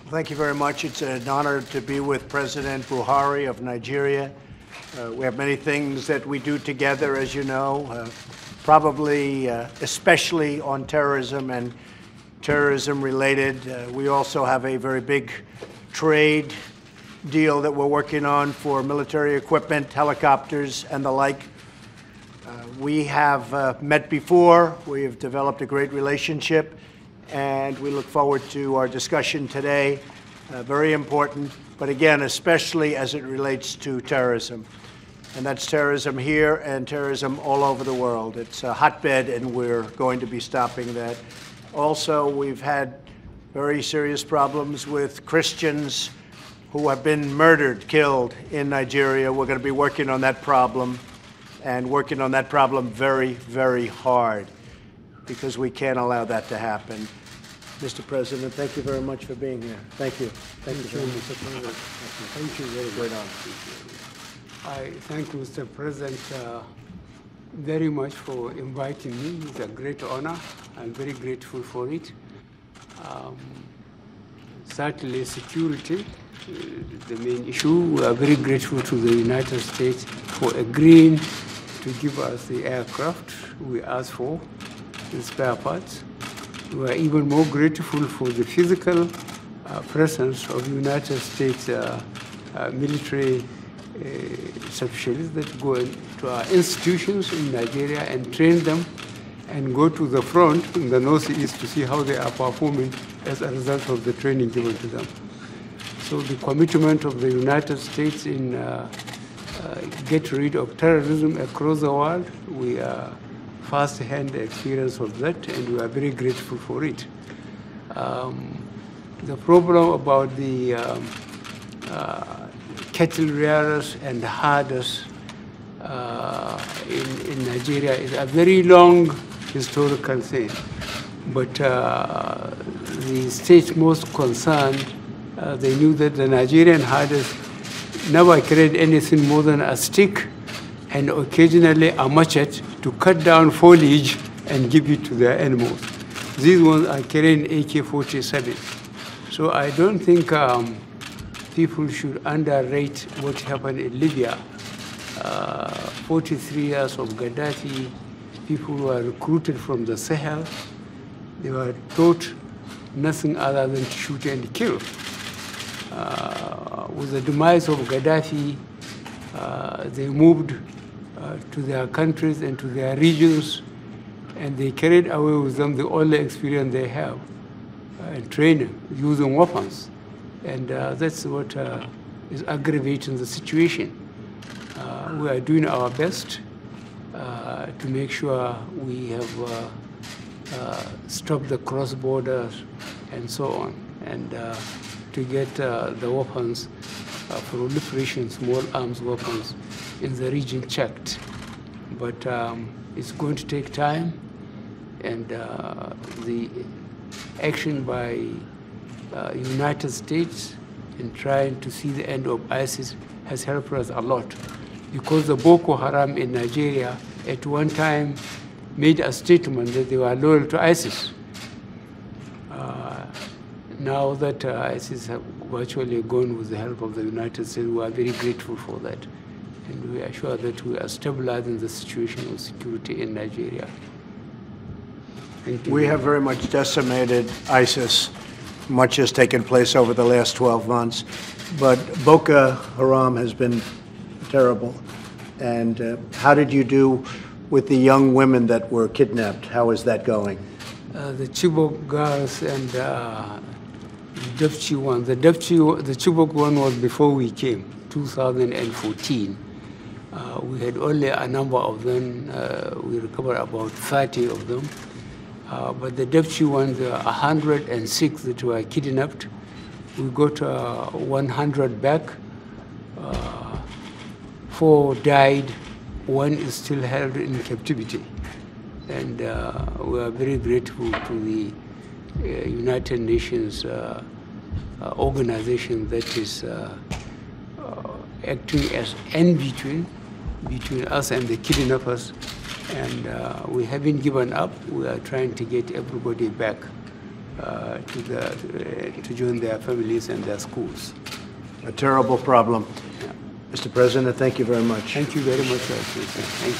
Thank you very much. It's an honor to be with President Buhari of Nigeria. We have many things that we do together, as you know, probably especially on terrorism and terrorism-related. We also have a very big trade deal that we're working on for military equipment, helicopters, and the like. We have met before. We have developed a great relationship, and we look forward to our discussion today. Very important, but again, especially as it relates to terrorism. And that's terrorism here and terrorism all over the world. It's a hotbed, and we're going to be stopping that. Also, we've had very serious problems with Christians who have been murdered, killed in Nigeria. We're going to be working on that problem, and working on that problem very, very hard, because we can't allow that to happen. Mr. President, thank you very much for being here. Thank you. Thank you, Mr. President. Thank you very much. I thank Mr. President very much for inviting me. It's a great honor. I'm very grateful for it. Certainly security is the main issue. We are very grateful to the United States for agreeing to give us the aircraft we asked for, the spare parts. We are even more grateful for the physical presence of United States military specialists that go into our institutions in Nigeria and train them and go to the front in the northeast to see how they are performing as a result of the training given to them. So the commitment of the United States in get rid of terrorism across the world, we are first-hand experience of that, and we are very grateful for it. The problem about the cattle rearers and herders in Nigeria is a very long historical thing. But the states most concerned, they knew that the Nigerian herders never carried anything more than a stick and occasionally a machete to cut down foliage and give it to their animals. These ones are carrying AK-47. So I don't think people should underrate what happened in Libya. 43 years of Gaddafi, people were recruited from the Sahel. They were taught nothing other than to shoot and kill. With the demise of Gaddafi, they moved to their countries and to their regions, and they carried away with them the only experience they have in training, using weapons. And that's what is aggravating the situation. We are doing our best to make sure we have stopped the cross borders and so on, and to get the weapons, proliferation, small arms weapons in the region checked. But it's going to take time, and the action by United States in trying to see the end of ISIS has helped us a lot, because the Boko Haram in Nigeria at one time made a statement that they were loyal to ISIS. Now that ISIS have virtually gone with the help of the United States, we are very grateful for that. And we are sure that we are stabilizing the situation of security in Nigeria. Thank you. We have very much decimated ISIS. Much has taken place over the last 12 months. But Boko Haram has been terrible. And how did you do with the young women that were kidnapped? How is that going? The Chibok girls and the Dapchi one. The Chibok one was before we came, 2014. We had only a number of them. We recovered about 30 of them. But the Dapchi ones, there are 106 that were kidnapped. We got 100 back. 4 died. 1 is still held in captivity. And we are very grateful to the United Nations organization that is acting as in-between between us and the kidnappers. And we haven't given up. We are trying to get everybody back. to join their families and their schools. A terrible problem. Mr. President, thank you very much. Thank you very much, Sir. Thank you.